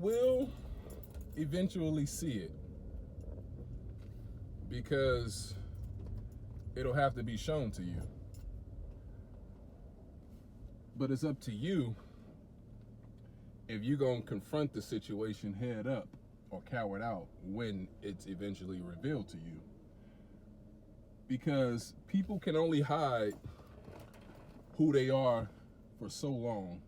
will eventually see it, because it'll have to be shown to you. But it's up to you if you're going to confront the situation head up or cower it out when it's eventually revealed to you. Because people can only hide who they are for so long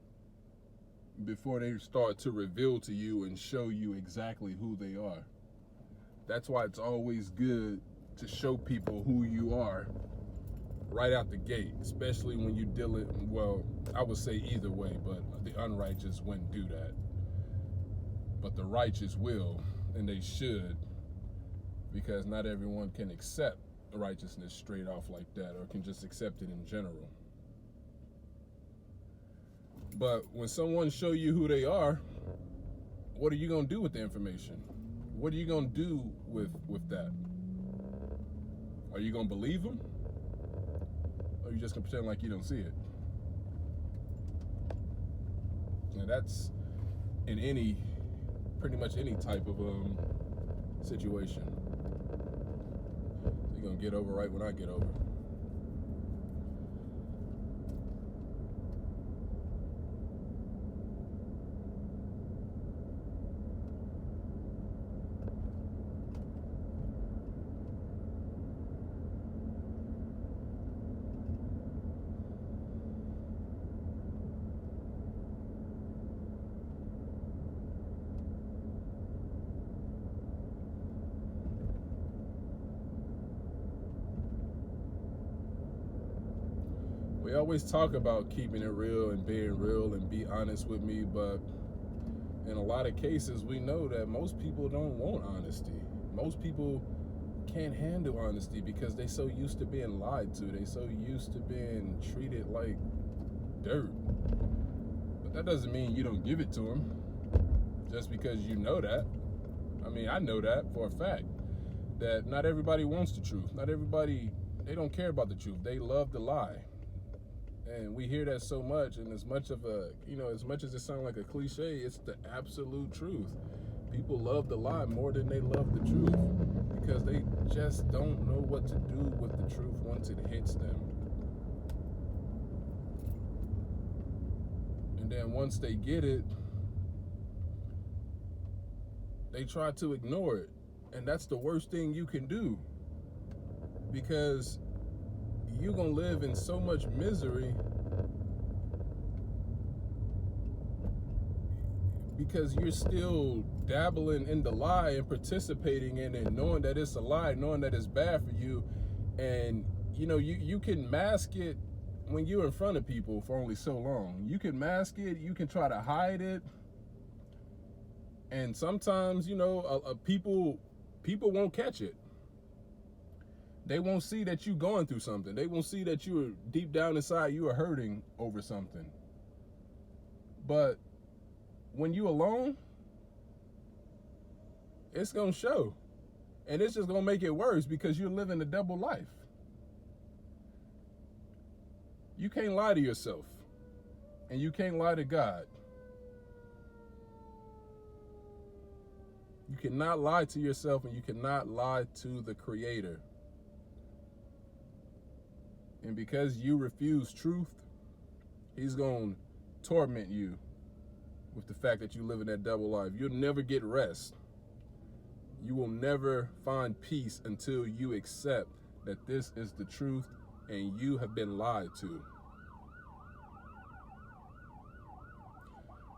before they start to reveal to you and show you exactly who they are. That's why it's always good to show people who you are right out the gate, especially when you're dealing, well, I would say either way, but the unrighteous wouldn't do that. But the righteous will, and they should, because not everyone can accept righteousness straight off like that, or can just accept it in general. But when someone show you who they are, what are you going to do with the information? What are you going to do with that? Are you going to believe them? Or are you just going to pretend like you don't see it? And that's in pretty much any type of situation. You're going to get over right when I get over. We always talk about keeping it real and being real and be honest with me, but in a lot of cases, we know that most people don't want honesty. Most people can't handle honesty because they're so used to being lied to. They're so used to being treated like dirt. But that doesn't mean you don't give it to them just because you know that. I mean, I know that for a fact, that not everybody wants the truth. Not everybody, they don't care about the truth. They love to lie. And we hear that so much, and as much of a, as much as it sounds like a cliche, it's the absolute truth. People love to lie more than they love the truth because they just don't know what to do with the truth once it hits them. And then once they get it, they try to ignore it. And that's the worst thing you can do, because you're going to live in so much misery because you're still dabbling in the lie and participating in it, knowing that it's a lie, knowing that it's bad for you. And, you can mask it when you're in front of people for only so long. You can mask it, you can try to hide it. And sometimes, people won't catch it. They won't see that you're going through something. They won't see that you're deep down inside, you are hurting over something. But when you're alone, it's going to show. And it's just going to make it worse because you're living a double life. You can't lie to yourself. And you can't lie to God. You cannot lie to yourself, and you cannot lie to the Creator. And because you refuse truth, He's going to torment you with the fact that you live in that double life. You'll never get rest. You will never find peace until you accept that this is the truth and you have been lied to.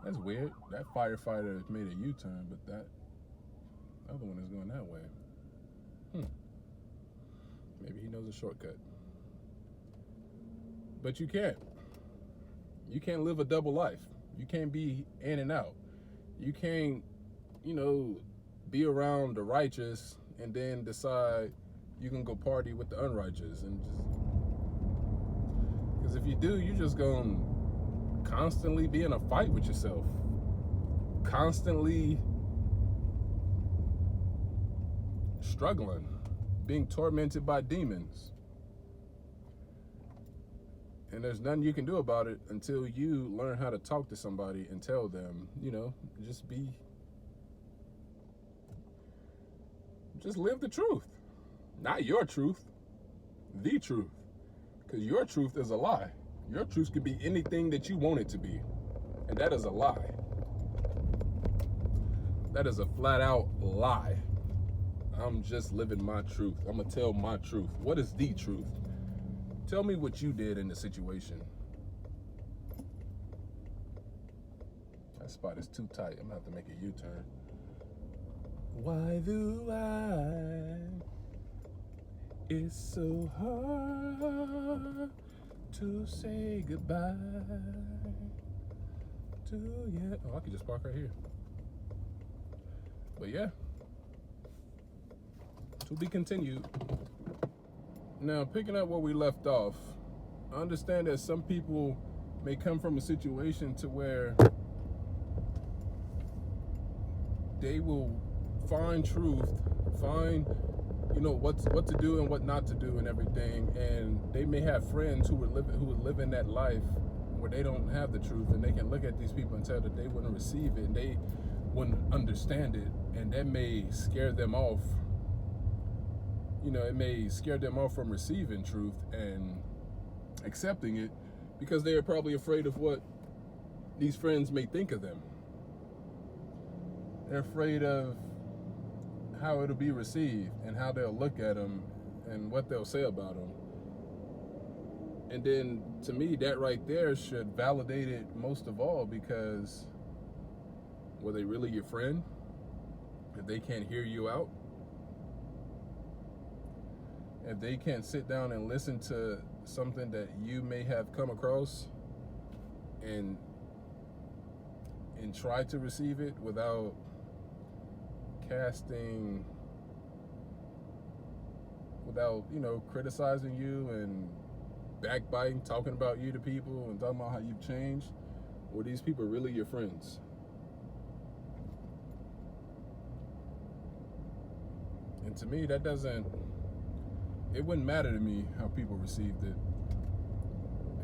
That's weird. That firefighter made a U-turn, but that other one is going that way. Maybe he knows a shortcut. But you can't. You can't live a double life. You can't be in and out. You can't, be around the righteous and then decide you can go party with the unrighteous. And just, because if you do, you're just going to constantly be in a fight with yourself. Constantly struggling, being tormented by demons. And there's nothing you can do about it until you learn how to talk to somebody and tell them, just be Just live the truth. Not your truth, the truth. Because your truth is a lie. Your truth could be anything that you want it to be. And that is a lie. That is a flat out lie. I'm just living my truth. I'm going to tell my truth. What is the truth? Tell me what you did in the situation. That spot is too tight. I'm going to have to make a U-turn. Why do it's so hard to say goodbye to you. Oh, I could just park right here. But yeah, to be continued. Now, picking up where we left off, I understand that some people may come from a situation to where they will find truth, find what to do and what not to do and everything, and they may have friends who would live in that life where they don't have the truth, and they can look at these people and tell that they wouldn't receive it and they wouldn't understand it, and that may scare them off. It may scare them off from receiving truth and accepting it because they are probably afraid of what these friends may think of them. They're afraid of how it'll be received and how they'll look at them and what they'll say about them. And then, to me, that right there should validate it most of all, because were they really your friend? If they can't hear you out? If they can't sit down and listen to something that you may have come across and try to receive it without casting, without criticizing you and backbiting, talking about you to people and talking about how you've changed, were these people really your friends? And to me, it wouldn't matter to me how people received it,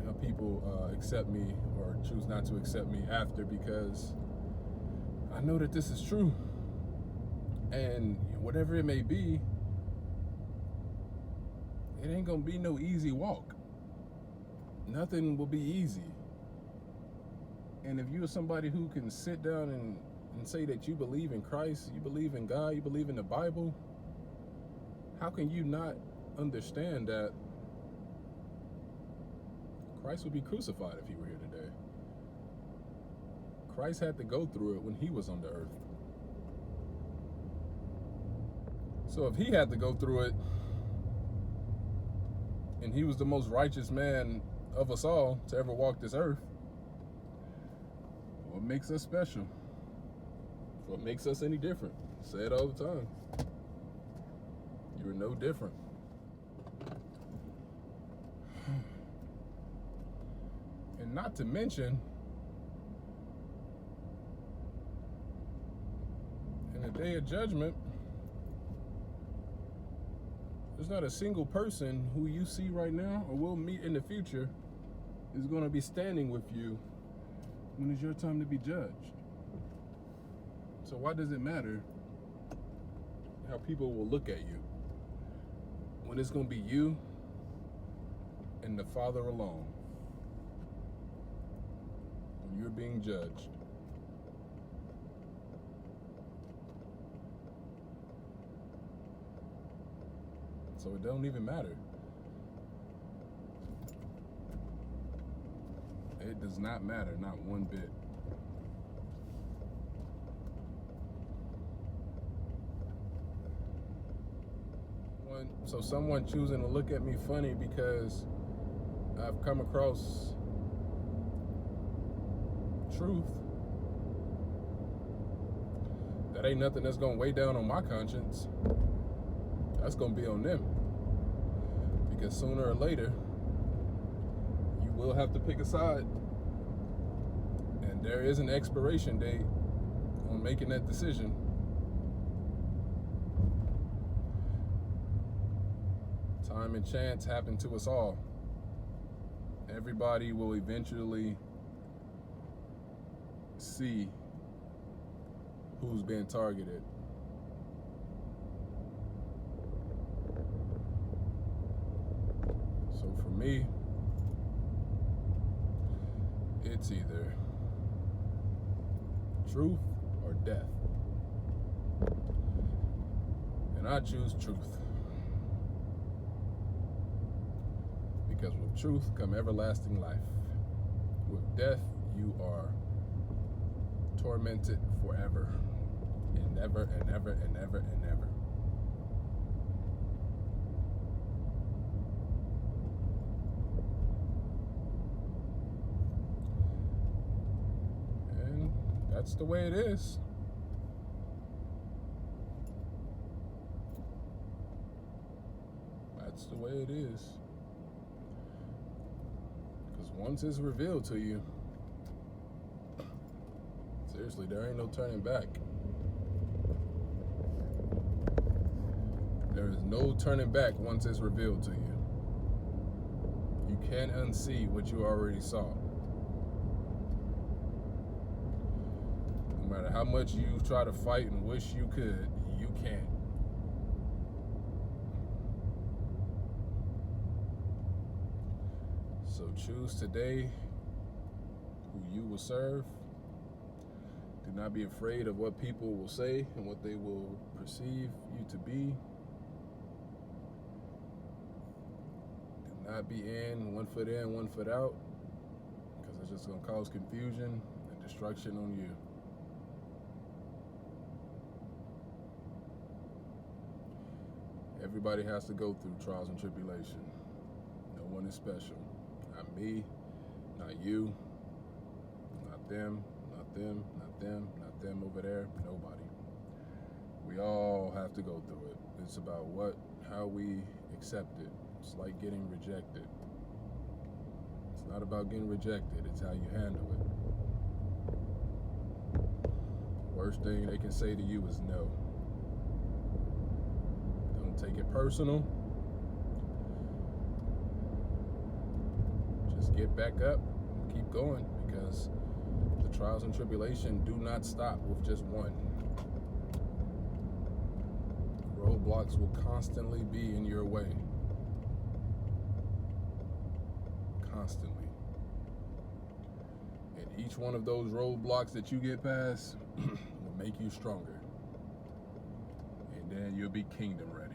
how people accept me or choose not to accept me after, because I know that this is true. And whatever it may be, it ain't gonna be no easy walk. Nothing will be easy. And if you're somebody who can sit down and say that you believe in Christ, you believe in God, you believe in the Bible, how can you not understand that Christ would be crucified if he were here today? Christ had to go through it when he was on the earth. So if he had to go through it, and he was the most righteous man of us all to ever walk this earth, what makes us special? What makes us any different? I say it all the time. You're no different. And not to mention, in the day of judgment, there's not a single person who you see right now or will meet in the future is going to be standing with you when it's your time to be judged. So why does it matter how people will look at you when it's going to be you and the Father alone when you're being judged? So it don't even matter. It does not matter, not one bit. So someone choosing to look at me funny because I've come across truth, that ain't nothing that's gonna weigh down on my conscience. That's gonna be on them. Because sooner or later, you will have to pick a side. And there is an expiration date on making that decision. Time and chance happen to us all. Everybody will eventually see who's being targeted. me, it's either truth or death. And I choose truth. Because with truth come everlasting life. With death, you are tormented forever. And never and never and never and never. And that's the way it is. That's the way it is. Because once it's revealed to you, seriously, there ain't no turning back. There is no turning back once it's revealed to you. You can't unsee what you already saw. No matter how much you try to fight and wish you could, you can't. So choose today who you will serve. Do not be afraid of what people will say and what they will perceive you to be. Do not be one foot in, 1 foot out, because it's just going to cause confusion and destruction on you. Everybody has to go through trials and tribulation. No one is special. Not me, not you, not them, not them, not them, not them over there, nobody. We all have to go through it. It's about how we accept it. It's like getting rejected. It's not about getting rejected, it's how you handle it. Worst thing they can say to you is no. Don't take it personal. Just get back up and keep going, because the trials and tribulation do not stop with just one. Roadblocks will constantly be in your way. Constantly. And each one of those roadblocks that you get past will make you stronger. And then you'll be kingdom ready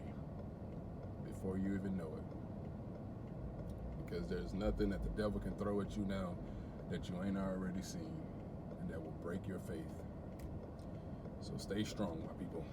before you even know it. Because there's nothing that the devil can throw at you now that you ain't already seen, and that will break your faith. So stay strong, my people.